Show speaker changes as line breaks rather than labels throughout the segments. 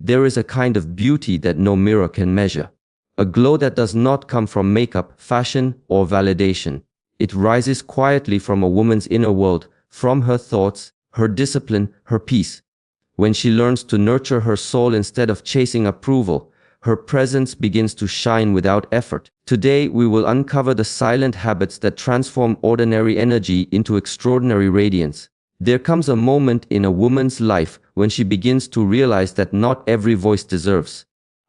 There is a kind of beauty that no mirror can measure. A glow that does not come from makeup, fashion, or validation. It rises quietly from a woman's inner world, from her thoughts, her discipline, her peace. When she learns to nurture her soul instead of chasing approval, her presence begins to shine without effort. Today, we will uncover the silent habits that transform ordinary energy into extraordinary radiance. There comes a moment in a woman's life when she begins to realize that not every voice deserves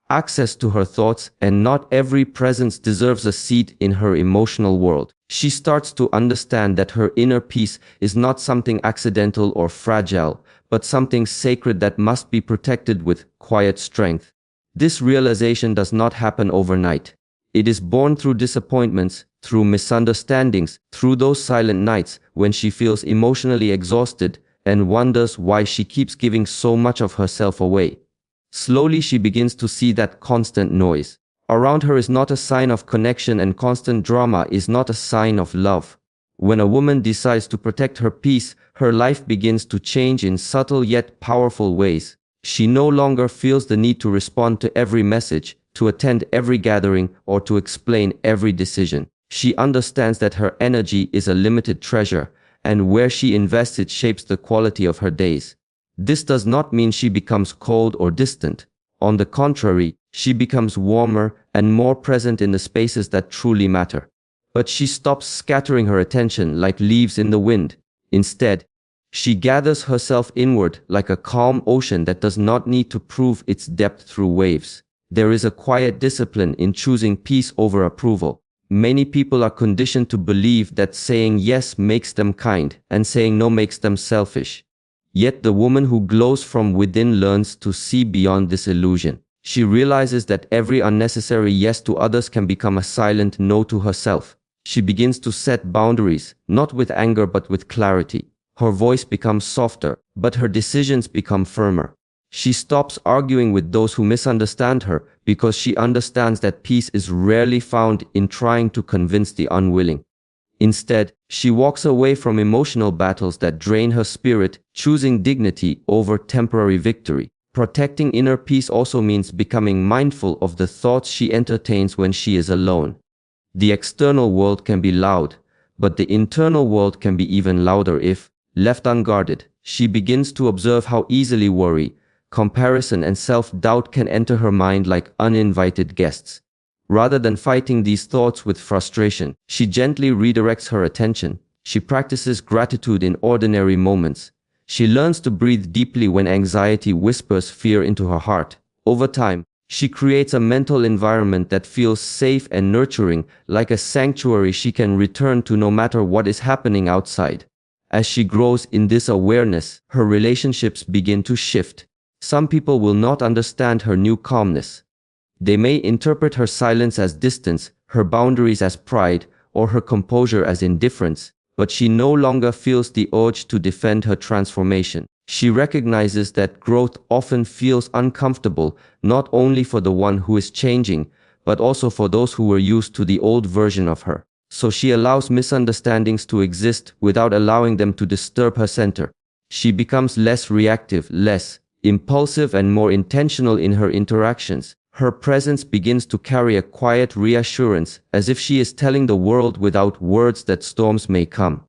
access to her thoughts, and not every presence deserves a seat in her emotional world. She starts to understand that her inner peace is not something accidental or fragile, but something sacred that must be protected with quiet strength. This realization does not happen overnight. It is born through disappointments, through misunderstandings, through those silent nights when she feels emotionally exhausted and wonders why she keeps giving so much of herself away. Slowly she begins to see that constant noise around her is not a sign of connection, and constant drama is not a sign of love. When a woman decides to protect her peace, her life begins to change in subtle yet powerful ways. She no longer feels the need to respond to every message, to attend every gathering, or to explain every decision. She understands that her energy is a limited treasure, and where she invests it shapes the quality of her days. This does not mean she becomes cold or distant. On the contrary, she becomes warmer and more present in the spaces that truly matter. But she stops scattering her attention like leaves in the wind. Instead, she gathers herself inward like a calm ocean that does not need to prove its depth through waves. There is a quiet discipline in choosing peace over approval. Many people are conditioned to believe that saying yes makes them kind and saying no makes them selfish. Yet the woman who glows from within learns to see beyond this illusion. She realizes that every unnecessary yes to others can become a silent no to herself. She begins to set boundaries, not with anger but with clarity. Her voice becomes softer, but her decisions become firmer. She stops arguing with those who misunderstand her because she understands that peace is rarely found in trying to convince the unwilling. Instead, she walks away from emotional battles that drain her spirit, choosing dignity over temporary victory. Protecting inner peace also means becoming mindful of the thoughts she entertains when she is alone. The external world can be loud, but the internal world can be even louder if, left unguarded. She begins to observe how easily worry, comparison, and self-doubt can enter her mind like uninvited guests. Rather than fighting these thoughts with frustration, she gently redirects her attention. She practices gratitude in ordinary moments. She learns to breathe deeply when anxiety whispers fear into her heart. Over time, she creates a mental environment that feels safe and nurturing, like a sanctuary she can return to no matter what is happening outside. As she grows in this awareness, her relationships begin to shift. Some people will not understand her new calmness. They may interpret her silence as distance, her boundaries as pride, or her composure as indifference, but she no longer feels the urge to defend her transformation. She recognizes that growth often feels uncomfortable, not only for the one who is changing, but also for those who were used to the old version of her. So she allows misunderstandings to exist without allowing them to disturb her center. She becomes less reactive, less impulsive, and more intentional in her interactions. Her presence begins to carry a quiet reassurance, as if she is telling the world without words that storms may come,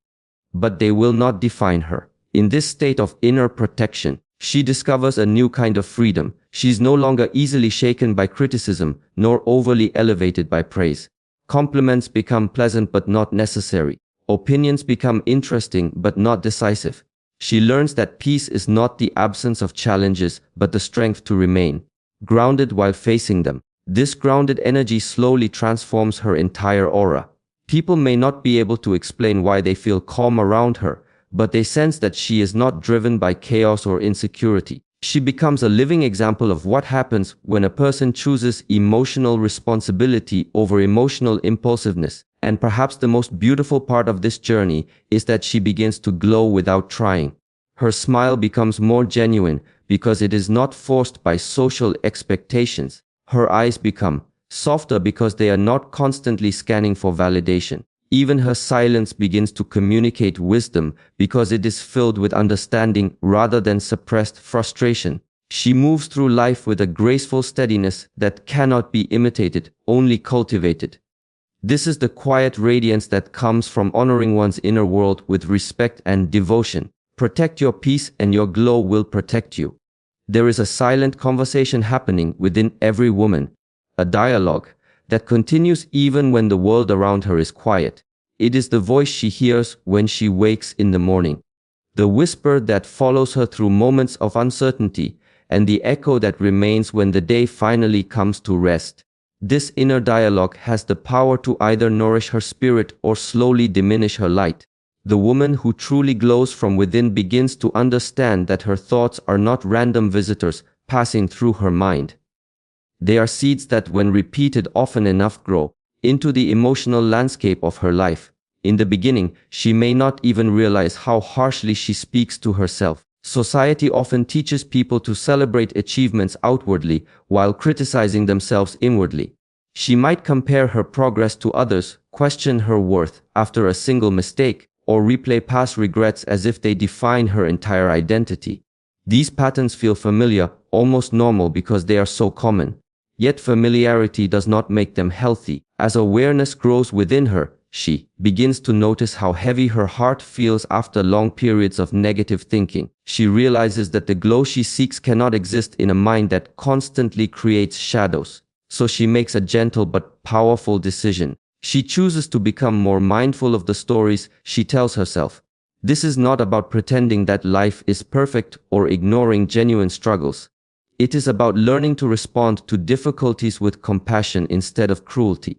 but they will not define her. In this state of inner protection, she discovers a new kind of freedom. She is no longer easily shaken by criticism, nor overly elevated by praise. Compliments become pleasant but not necessary. Opinions become interesting but not decisive. She learns that peace is not the absence of challenges, but the strength to remain grounded while facing them. This grounded energy slowly transforms her entire aura. People may not be able to explain why they feel calm around her, but they sense that she is not driven by chaos or insecurity. She becomes a living example of what happens when a person chooses emotional responsibility over emotional impulsiveness. And perhaps the most beautiful part of this journey is that she begins to glow without trying. Her smile becomes more genuine because it is not forced by social expectations. Her eyes become softer because they are not constantly scanning for validation. Even her silence begins to communicate wisdom because it is filled with understanding rather than suppressed frustration. She moves through life with a graceful steadiness that cannot be imitated, only cultivated. This is the quiet radiance that comes from honoring one's inner world with respect and devotion. Protect your peace and your glow will protect you. There is a silent conversation happening within every woman, a dialogue that continues even when the world around her is quiet. It is the voice she hears when she wakes in the morning, the whisper that follows her through moments of uncertainty, and the echo that remains when the day finally comes to rest. This inner dialogue has the power to either nourish her spirit or slowly diminish her light. The woman who truly glows from within begins to understand that her thoughts are not random visitors passing through her mind. They are seeds that, when repeated often enough, grow into the emotional landscape of her life. In the beginning, she may not even realize how harshly she speaks to herself. Society often teaches people to celebrate achievements outwardly while criticizing themselves inwardly. She might compare her progress to others, question her worth after a single mistake, or replay past regrets as if they define her entire identity. These patterns feel familiar, almost normal because they are so common. Yet familiarity does not make them healthy. As awareness grows within her, she begins to notice how heavy her heart feels after long periods of negative thinking. She realizes that the glow she seeks cannot exist in a mind that constantly creates shadows. So she makes a gentle but powerful decision. She chooses to become more mindful of the stories she tells herself. This is not about pretending that life is perfect or ignoring genuine struggles. It is about learning to respond to difficulties with compassion instead of cruelty.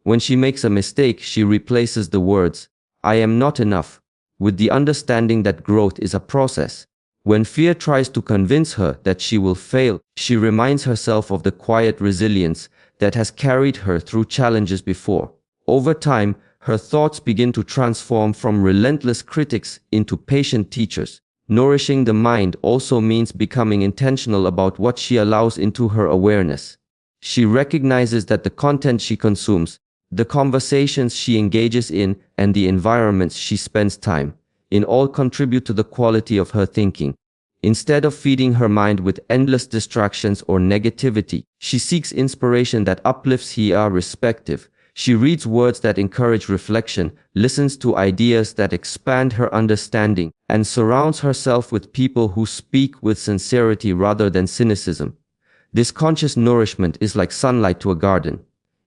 When she makes a mistake, she replaces the words, "I am not enough," with the understanding that growth is a process. When fear tries to convince her that she will fail, she reminds herself of the quiet resilience that has carried her through challenges before. Over time, her thoughts begin to transform from relentless critics into patient teachers. Nourishing the mind also means becoming intentional about what she allows into her awareness. She recognizes that the content she consumes, the conversations she engages in, and the environments she spends time in all contribute to the quality of her thinking. Instead of feeding her mind with endless distractions or negativity, she seeks inspiration that uplifts her perspective. She reads words that encourage reflection, listens to ideas that expand her understanding, and surrounds herself with people who speak with sincerity rather than cynicism. This conscious nourishment is like sunlight to a garden.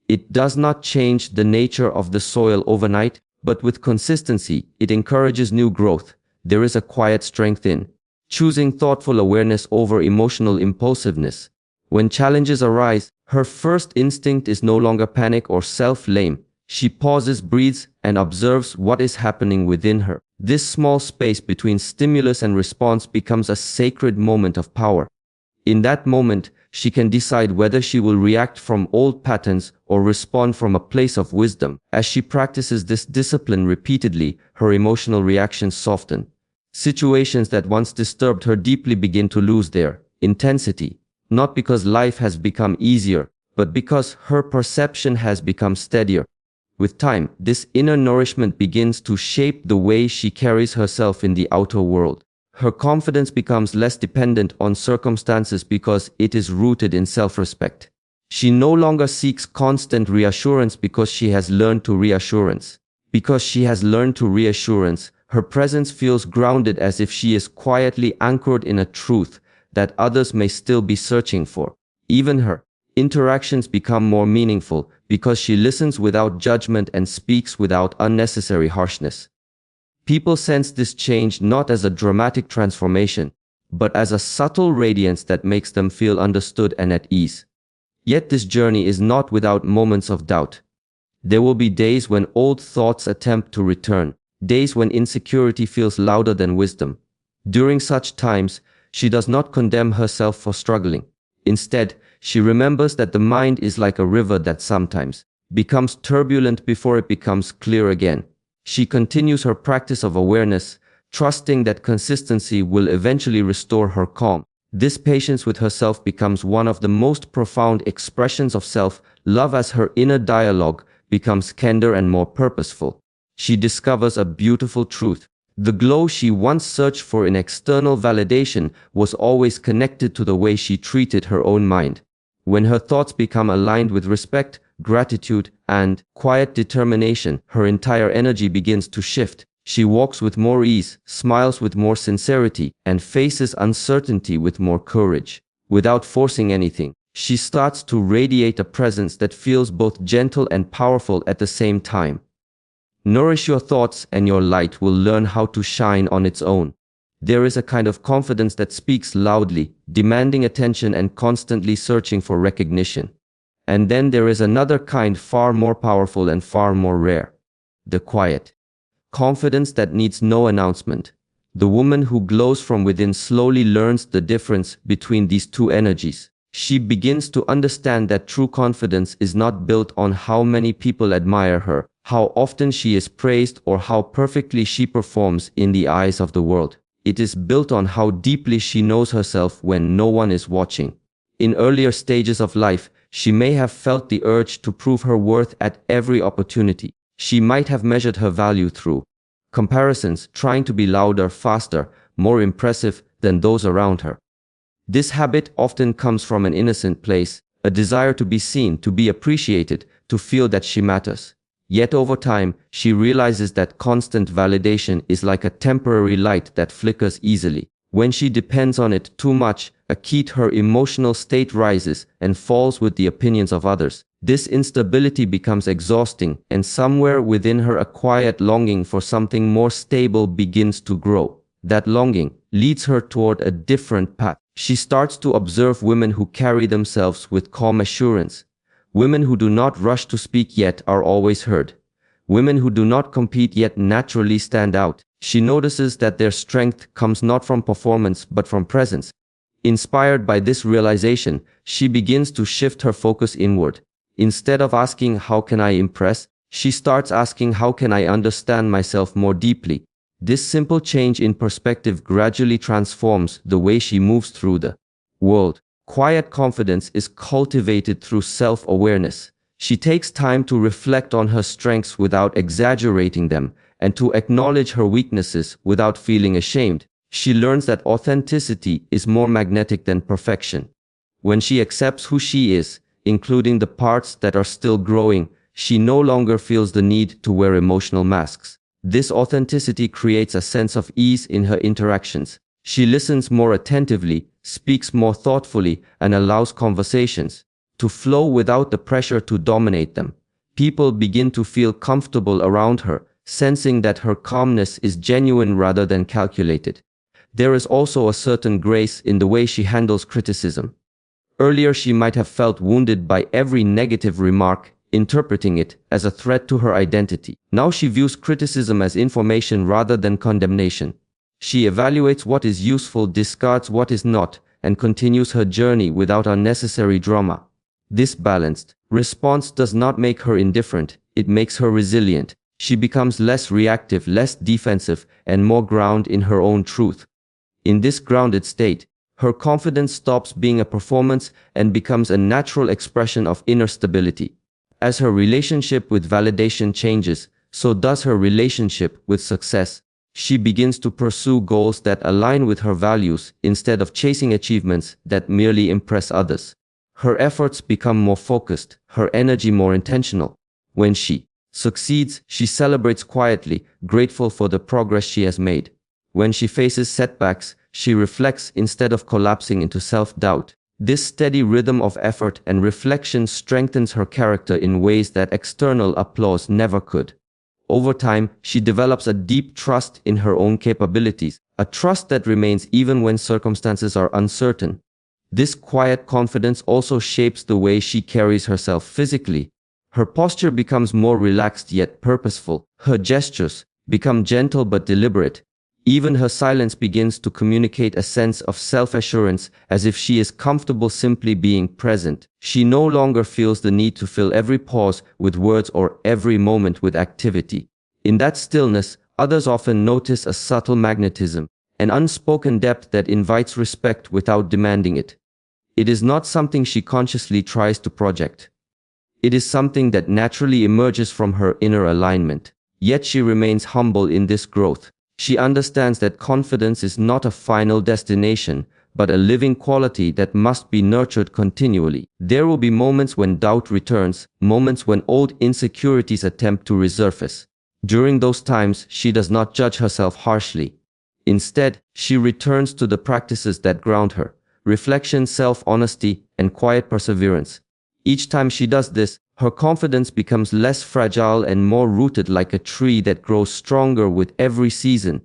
It does not change the nature of the soil overnight, but with consistency, it encourages new growth. There is a quiet strength in choosing thoughtful awareness over emotional impulsiveness. When challenges arise, her first instinct is no longer panic or self-blame. She pauses, breathes, and observes what is happening within her. This small space between stimulus and response becomes a sacred moment of power. In that moment, she can decide whether she will react from old patterns or respond from a place of wisdom. As she practices this discipline repeatedly, her emotional reactions soften. Situations that once disturbed her deeply begin to lose their intensity. Not because life has become easier, but because her perception has become steadier. With time, this inner nourishment begins to shape the way she carries herself in the outer world. Her confidence becomes less dependent on circumstances because it is rooted in self-respect. She no longer seeks constant reassurance because she has learned to reassurance. Because she has learned to reassurance, her presence feels grounded, as if she is quietly anchored in a truth that others may still be searching for. Even her interactions become more meaningful because she listens without judgment and speaks without unnecessary harshness. People sense this change not as a dramatic transformation, but as a subtle radiance that makes them feel understood and at ease. Yet this journey is not without moments of doubt. There will be days when old thoughts attempt to return, days when insecurity feels louder than wisdom. During such times, she does not condemn herself for struggling. Instead, she remembers that the mind is like a river that sometimes becomes turbulent before it becomes clear again. She continues her practice of awareness, trusting that consistency will eventually restore her calm. This patience with herself becomes one of the most profound expressions of self-love as her inner dialogue becomes kinder and more purposeful. She discovers a beautiful truth. The glow she once searched for in external validation was always connected to the way she treated her own mind. When her thoughts become aligned with respect, gratitude, and quiet determination, her entire energy begins to shift. She walks with more ease, smiles with more sincerity, and faces uncertainty with more courage. Without forcing anything, she starts to radiate a presence that feels both gentle and powerful at the same time. Nourish your thoughts and your light will learn how to shine on its own. There is a kind of confidence that speaks loudly, demanding attention and constantly searching for recognition. And then there is another kind far more powerful and far more rare. The quiet confidence that needs no announcement. The woman who glows from within slowly learns the difference between these two energies. She begins to understand that true confidence is not built on how many people admire her, how often she is praised, or how perfectly she performs in the eyes of the world. It is built on how deeply she knows herself when no one is watching. In earlier stages of life, she may have felt the urge to prove her worth at every opportunity. She might have measured her value through comparisons, trying to be louder, faster, more impressive than those around her. This habit often comes from an innocent place, a desire to be seen, to be appreciated, to feel that she matters. Yet over time, she realizes that constant validation is like a temporary light that flickers easily. When she depends on it too much, a key to her emotional state rises and falls with the opinions of others. This instability becomes exhausting, and somewhere within her a quiet longing for something more stable begins to grow. That longing leads her toward a different path. She starts to observe women who carry themselves with calm assurance. Women who do not rush to speak yet are always heard. Women who do not compete yet naturally stand out. She notices that their strength comes not from performance but from presence. Inspired by this realization, she begins to shift her focus inward. Instead of asking, "How can I impress?" she starts asking, "How can I understand myself more deeply?" This simple change in perspective gradually transforms the way she moves through the world. Quiet confidence is cultivated through self-awareness. She takes time to reflect on her strengths without exaggerating them, and to acknowledge her weaknesses without feeling ashamed. She learns that authenticity is more magnetic than perfection. When she accepts who she is, including the parts that are still growing, she no longer feels the need to wear emotional masks. This authenticity creates a sense of ease in her interactions. She listens more attentively, speaks more thoughtfully, and allows conversations to flow without the pressure to dominate them. People begin to feel comfortable around her, sensing that her calmness is genuine rather than calculated. There is also a certain grace in the way she handles criticism. Earlier, she might have felt wounded by every negative remark, interpreting it as a threat to her identity. Now she views criticism as information rather than condemnation. She evaluates what is useful, discards what is not, and continues her journey without unnecessary drama. This balanced response does not make her indifferent, it makes her resilient. She becomes less reactive, less defensive, and more grounded in her own truth. In this grounded state, her confidence stops being a performance and becomes a natural expression of inner stability. As her relationship with validation changes, so does her relationship with success. She begins to pursue goals that align with her values instead of chasing achievements that merely impress others. Her efforts become more focused, her energy more intentional. When she succeeds, she celebrates quietly, grateful for the progress she has made. When she faces setbacks, she reflects instead of collapsing into self-doubt. This steady rhythm of effort and reflection strengthens her character in ways that external applause never could. Over time, she develops a deep trust in her own capabilities, a trust that remains even when circumstances are uncertain. This quiet confidence also shapes the way she carries herself physically. Her posture becomes more relaxed yet purposeful. Her gestures become gentle but deliberate. Even her silence begins to communicate a sense of self-assurance, as if she is comfortable simply being present. She no longer feels the need to fill every pause with words or every moment with activity. In that stillness, others often notice a subtle magnetism, an unspoken depth that invites respect without demanding it. It is not something she consciously tries to project. It is something that naturally emerges from her inner alignment. Yet she remains humble in this growth. She understands that confidence is not a final destination, but a living quality that must be nurtured continually. There will be moments when doubt returns, moments when old insecurities attempt to resurface. During those times, she does not judge herself harshly. Instead, she returns to the practices that ground her: reflection, self-honesty, and quiet perseverance. Each time she does this, her confidence becomes less fragile and more rooted, like a tree that grows stronger with every season.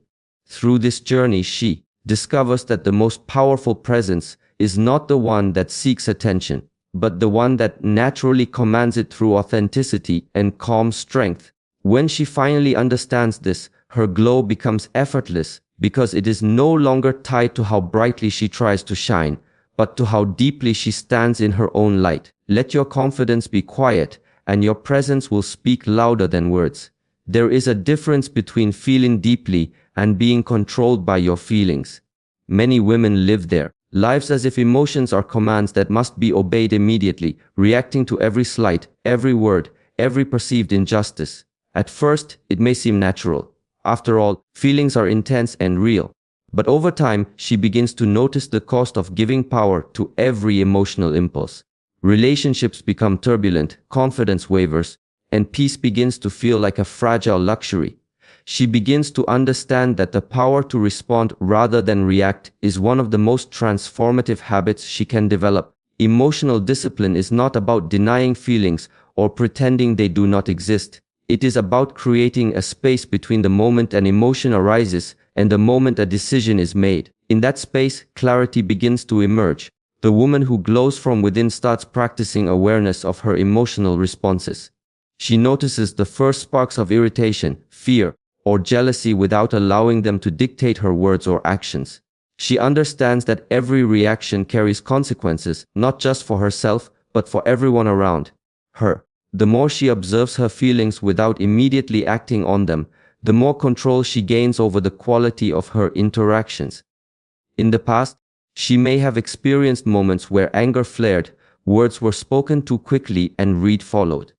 Through this journey, she discovers that the most powerful presence is not the one that seeks attention, but the one that naturally commands it through authenticity and calm strength. When she finally understands this, her glow becomes effortless, because it is no longer tied to how brightly she tries to shine, but to how deeply she stands in her own light. Let your confidence be quiet, and your presence will speak louder than words. There is a difference between feeling deeply and being controlled by your feelings. Many women live their lives as if emotions are commands that must be obeyed immediately, reacting to every slight, every word, every perceived injustice. At first, it may seem natural. After all, feelings are intense and real. But over time, she begins to notice the cost of giving power to every emotional impulse. Relationships become turbulent, confidence wavers, and peace begins to feel like a fragile luxury. She begins to understand that the power to respond rather than react is one of the most transformative habits she can develop. Emotional discipline is not about denying feelings or pretending they do not exist. It is about creating a space between the moment an emotion arises and the moment a decision is made. In that space, clarity begins to emerge. The woman who glows from within starts practicing awareness of her emotional responses. She notices the first sparks of irritation, fear, or jealousy without allowing them to dictate her words or actions. She understands that every reaction carries consequences, not just for herself, but for everyone around her. The more she observes her feelings without immediately acting on them, the more control she gains over the quality of her interactions. In the past, she may have experienced moments where anger flared, words were spoken too quickly, and greed followed.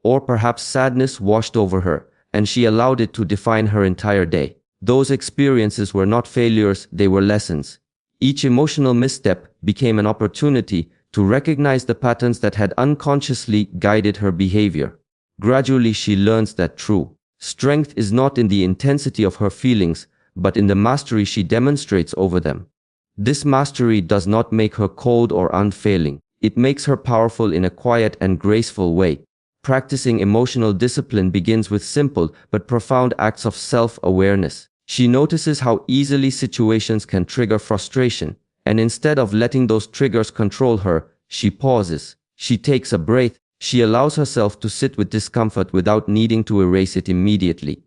Or perhaps sadness washed over her, and she allowed it to define her entire day. Those experiences were not failures, they were lessons. Each emotional misstep became an opportunity to recognize the patterns that had unconsciously guided her behavior. Gradually, she learns that true strength is not in the intensity of her feelings, but in the mastery she demonstrates over them. This mastery does not make her cold or unfailing. It makes her powerful in a quiet and graceful way. Practicing emotional discipline begins with simple but profound acts of self-awareness. She notices how easily situations can trigger frustration, and instead of letting those triggers control her, she pauses. She takes a breath. She allows herself to sit with discomfort without needing to erase it immediately.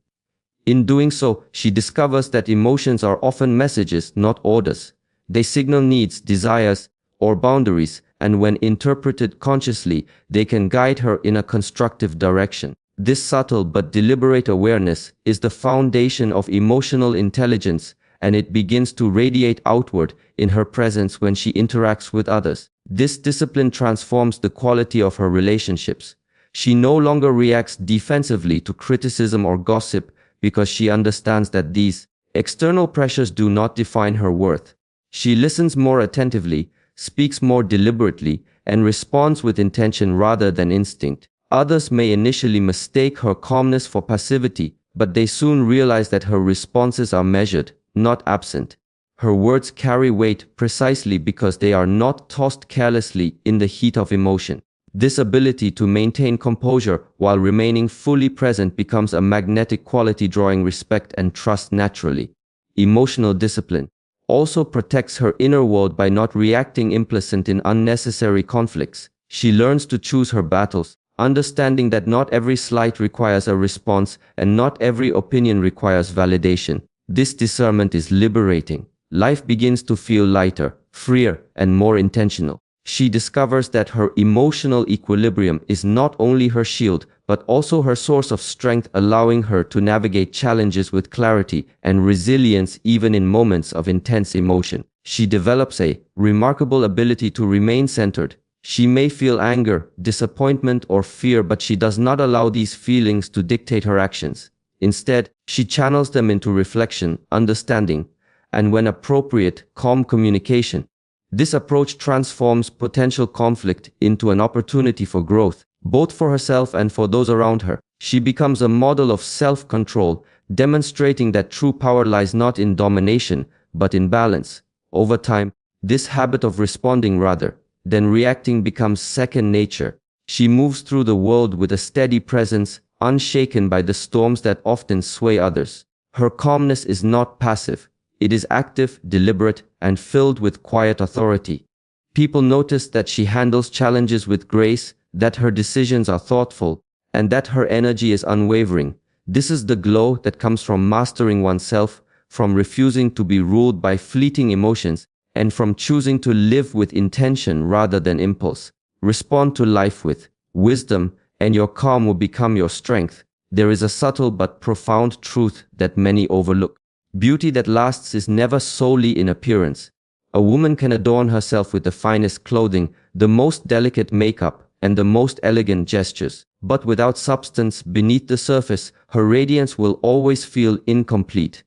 In doing so, she discovers that emotions are often messages, not orders. They signal needs, desires, or boundaries, and when interpreted consciously, they can guide her in a constructive direction. This subtle but deliberate awareness is the foundation of emotional intelligence, and it begins to radiate outward in her presence when she interacts with others. This discipline transforms the quality of her relationships. She no longer reacts defensively to criticism or gossip because she understands that these external pressures do not define her worth. She listens more attentively, speaks more deliberately, and responds with intention rather than instinct. Others may initially mistake her calmness for passivity, but they soon realize that her responses are measured, not absent. Her words carry weight precisely because they are not tossed carelessly in the heat of emotion. This ability to maintain composure while remaining fully present becomes a magnetic quality, drawing respect and trust naturally. Emotional discipline also protects her inner world by not reacting implicitly in unnecessary conflicts. She learns to choose her battles, understanding that not every slight requires a response and not every opinion requires validation. This discernment is liberating. Life begins to feel lighter, freer, and more intentional. She discovers that her emotional equilibrium is not only her shield, but also her source of strength, allowing her to navigate challenges with clarity and resilience even in moments of intense emotion. She develops a remarkable ability to remain centered. She may feel anger, disappointment, or fear, but she does not allow these feelings to dictate her actions. Instead, she channels them into reflection, understanding, and when appropriate, calm communication. This approach transforms potential conflict into an opportunity for growth, both for herself and for those around her. She becomes a model of self-control, demonstrating that true power lies not in domination, but in balance. Over time, this habit of responding rather than reacting becomes second nature. She moves through the world with a steady presence, unshaken by the storms that often sway others. Her calmness is not passive. It is active, deliberate, and filled with quiet authority. People notice that she handles challenges with grace, that her decisions are thoughtful, and that her energy is unwavering. This is the glow that comes from mastering oneself, from refusing to be ruled by fleeting emotions, and from choosing to live with intention rather than impulse. Respond to life with wisdom, and your calm will become your strength. There is a subtle but profound truth that many overlook. Beauty that lasts is never solely in appearance. A woman can adorn herself with the finest clothing, the most delicate makeup, and the most elegant gestures. But without substance beneath the surface, her radiance will always feel incomplete.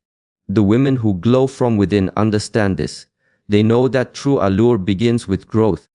The women who glow from within understand this. They know that true allure begins with growth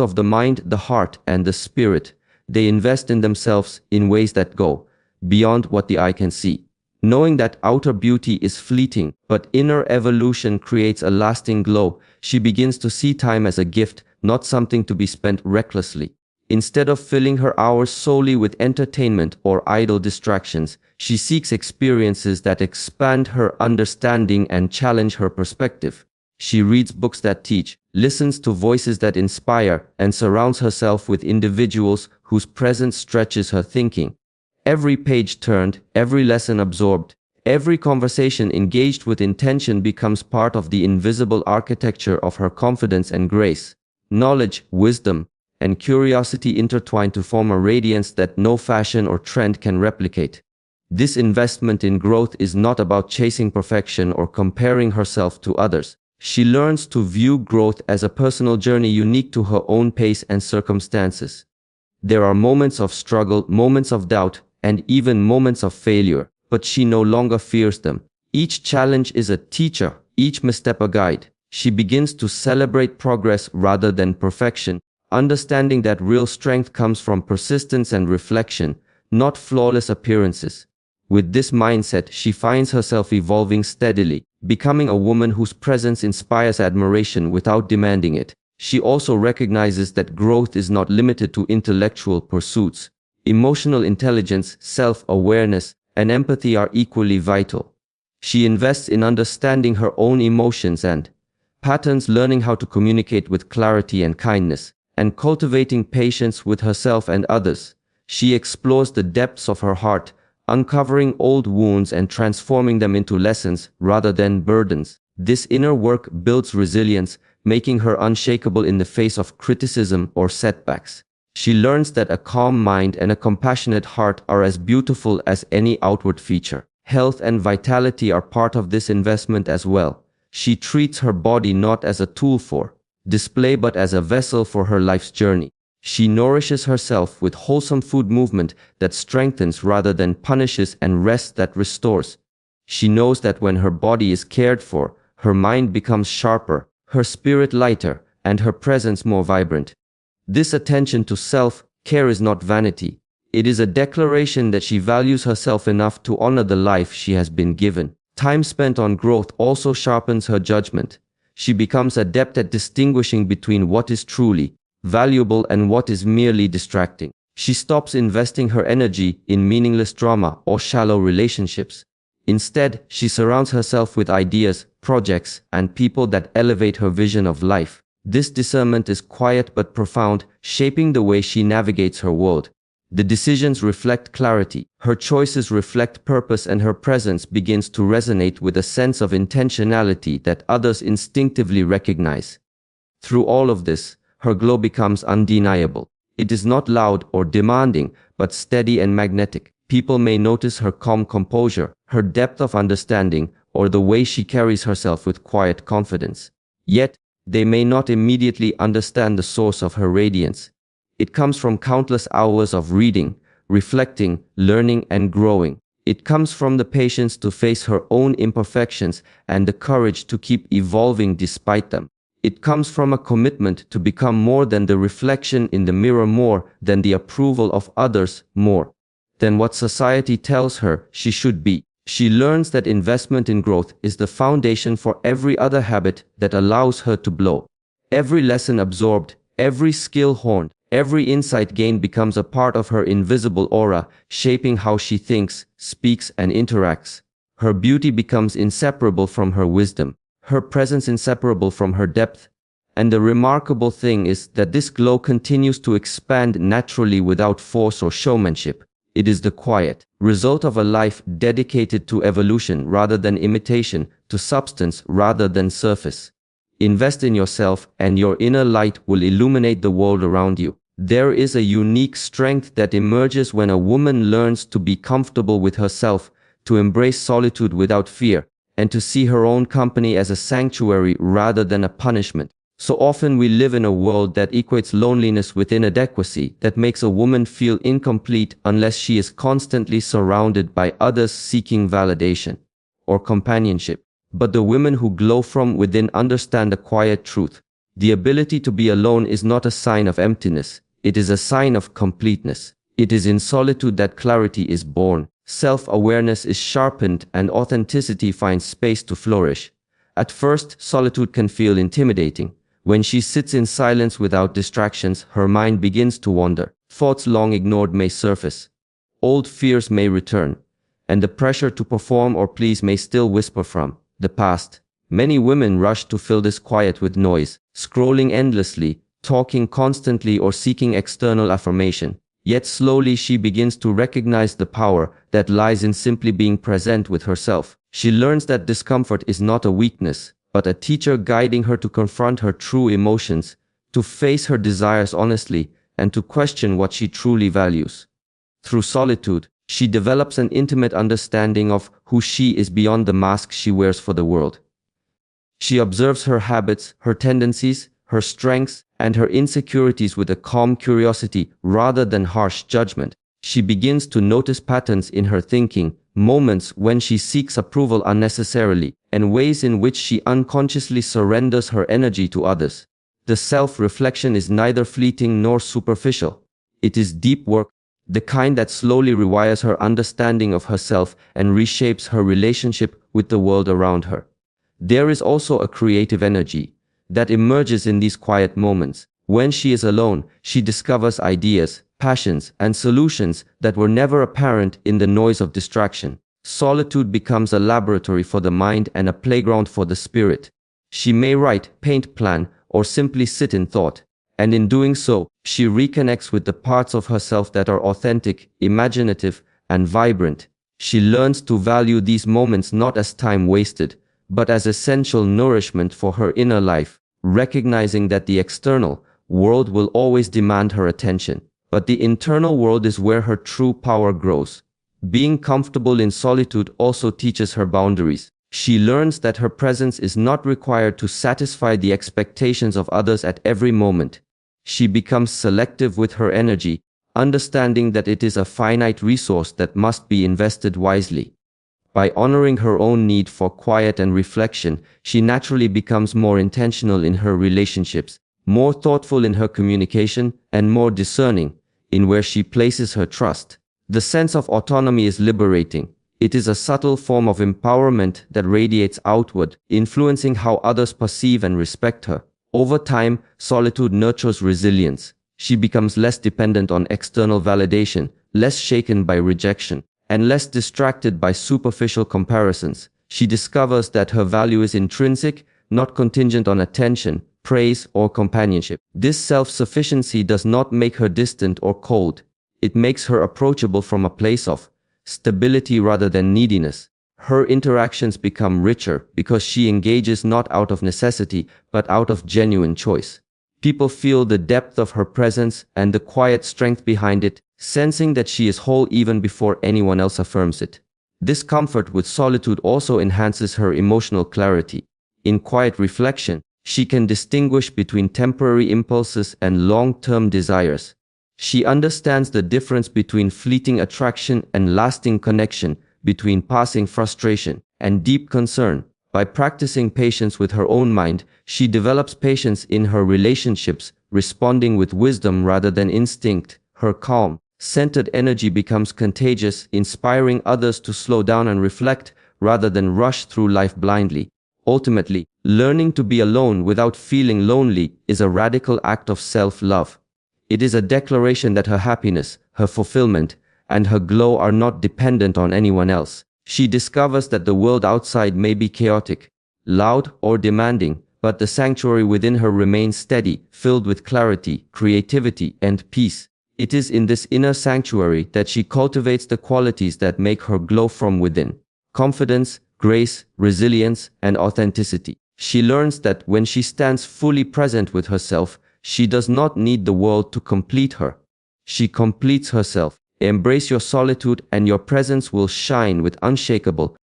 of the mind, the heart, and the spirit. They invest in themselves in ways that go beyond what the eye can see. Knowing that outer beauty is fleeting, but inner evolution creates a lasting glow, she begins to see time as a gift, not something to be spent recklessly. Instead of filling her hours solely with entertainment or idle distractions, she seeks experiences that expand her understanding and challenge her perspective. She reads books that teach, listens to voices that inspire, and surrounds herself with individuals whose presence stretches her thinking. Every page turned, every lesson absorbed, every conversation engaged with intention becomes part of the invisible architecture of her confidence and grace. Knowledge, wisdom, and curiosity intertwine to form a radiance that no fashion or trend can replicate. This investment in growth is not about chasing perfection or comparing herself to others. She learns to view growth as a personal journey unique to her own pace and circumstances. There are moments of struggle, moments of doubt, and even moments of failure, but she no longer fears them. Each challenge is a teacher, each misstep a guide. She begins to celebrate progress rather than perfection, understanding that real strength comes from persistence and reflection, not flawless appearances. With this mindset, she finds herself evolving steadily, becoming a woman whose presence inspires admiration without demanding it. She also recognizes that growth is not limited to intellectual pursuits. Emotional intelligence, self-awareness, and empathy are equally vital. She invests in understanding her own emotions and patterns, learning how to communicate with clarity and kindness, and cultivating patience with herself and others. She explores the depths of her heart, uncovering old wounds and transforming them into lessons rather than burdens. This inner work builds resilience, making her unshakable in the face of criticism or setbacks. She learns that a calm mind and a compassionate heart are as beautiful as any outward feature. Health and vitality are part of this investment as well. She treats her body not as a tool for display but as a vessel for her life's journey. She nourishes herself with wholesome food, movement that strengthens rather than punishes, and rest that restores. She knows that when her body is cared for, her mind becomes sharper, her spirit lighter, and her presence more vibrant. This attention to self-care is not vanity. It is a declaration that she values herself enough to honor the life she has been given. Time spent on growth also sharpens her judgment. She becomes adept at distinguishing between what is truly valuable and what is merely distracting. She stops investing her energy in meaningless drama or shallow relationships. Instead, she surrounds herself with ideas, projects, and people that elevate her vision of life. This discernment is quiet but profound, shaping the way she navigates her world. The decisions reflect clarity, her choices reflect purpose, and her presence begins to resonate with a sense of intentionality that others instinctively recognize. Through all of this, her glow becomes undeniable. It is not loud or demanding, but steady and magnetic. People may notice her calm composure, her depth of understanding, or the way she carries herself with quiet confidence. Yet, they may not immediately understand the source of her radiance. It comes from countless hours of reading, reflecting, learning, and growing. It comes from the patience to face her own imperfections and the courage to keep evolving despite them. It comes from a commitment to become more than the reflection in the mirror, more than the approval of others, more than what society tells her she should be. She learns that investment in growth is the foundation for every other habit that allows her to blow. Every lesson absorbed, every skill honed, every insight gained becomes a part of her invisible aura, shaping how she thinks, speaks, and interacts. Her beauty becomes inseparable from her wisdom, her presence inseparable from her depth. And the remarkable thing is that this glow continues to expand naturally without force or showmanship. It is the quiet result of a life dedicated to evolution rather than imitation, to substance rather than surface. Invest in yourself, and your inner light will illuminate the world around you. There is a unique strength that emerges when a woman learns to be comfortable with herself, to embrace solitude without fear, and to see her own company as a sanctuary rather than a punishment. So often we live in a world that equates loneliness with inadequacy, that makes a woman feel incomplete unless she is constantly surrounded by others seeking validation or companionship. But the women who glow from within understand a quiet truth. The ability to be alone is not a sign of emptiness, it is a sign of completeness. It is in solitude that clarity is born, self-awareness is sharpened, and authenticity finds space to flourish. At first, solitude can feel intimidating. When she sits in silence without distractions, her mind begins to wander. Thoughts long ignored may surface. Old fears may return, and the pressure to perform or please may still whisper from the past. Many women rush to fill this quiet with noise, scrolling endlessly, talking constantly, or seeking external affirmation. Yet slowly she begins to recognize the power that lies in simply being present with herself. She learns that discomfort is not a weakness, but a teacher guiding her to confront her true emotions, to face her desires honestly, and to question what she truly values. Through solitude, she develops an intimate understanding of who she is beyond the mask she wears for the world. She observes her habits, her tendencies, her strengths, and her insecurities with a calm curiosity rather than harsh judgment. She begins to notice patterns in her thinking, moments when she seeks approval unnecessarily, and ways in which she unconsciously surrenders her energy to others. The self-reflection is neither fleeting nor superficial. It is deep work, the kind that slowly rewires her understanding of herself and reshapes her relationship with the world around her. There is also a creative energy that emerges in these quiet moments. When she is alone, she discovers ideas, passions, and solutions that were never apparent in the noise of distraction. Solitude becomes a laboratory for the mind and a playground for the spirit. She may write, paint, plan, or simply sit in thought. And in doing so, she reconnects with the parts of herself that are authentic, imaginative, and vibrant. She learns to value these moments not as time wasted, but as essential nourishment for her inner life, recognizing that the external world will always demand her attention, but the internal world is where her true power grows. Being comfortable in solitude also teaches her boundaries. She learns that her presence is not required to satisfy the expectations of others at every moment. She becomes selective with her energy, understanding that it is a finite resource that must be invested wisely. By honoring her own need for quiet and reflection, she naturally becomes more intentional in her relationships, more thoughtful in her communication, and more discerning in where she places her trust. The sense of autonomy is liberating. It is a subtle form of empowerment that radiates outward, influencing how others perceive and respect her. Over time, solitude nurtures resilience. She becomes less dependent on external validation, less shaken by rejection, and less distracted by superficial comparisons. She discovers that her value is intrinsic, not contingent on attention, praise, or companionship. This self-sufficiency does not make her distant or cold. It makes her approachable from a place of stability rather than neediness. Her interactions become richer because she engages not out of necessity, but out of genuine choice. People feel the depth of her presence and the quiet strength behind it, sensing that she is whole even before anyone else affirms it. This comfort with solitude also enhances her emotional clarity. In quiet reflection, she can distinguish between temporary impulses and long-term desires. She understands the difference between fleeting attraction and lasting connection, between passing frustration and deep concern. By practicing patience with her own mind, she develops patience in her relationships, responding with wisdom rather than instinct. Her calm, centered energy becomes contagious, inspiring others to slow down and reflect rather than rush through life blindly. Ultimately, learning to be alone without feeling lonely is a radical act of self-love. It is a declaration that her happiness, her fulfillment, and her glow are not dependent on anyone else. She discovers that the world outside may be chaotic, loud, or demanding, but the sanctuary within her remains steady, filled with clarity, creativity, and peace. It is in this inner sanctuary that she cultivates the qualities that make her glow from within: confidence, grace, resilience, and authenticity. She learns that when she stands fully present with herself, she does not need the world to complete her. She completes herself. Embrace your solitude and your presence will shine with unshakable,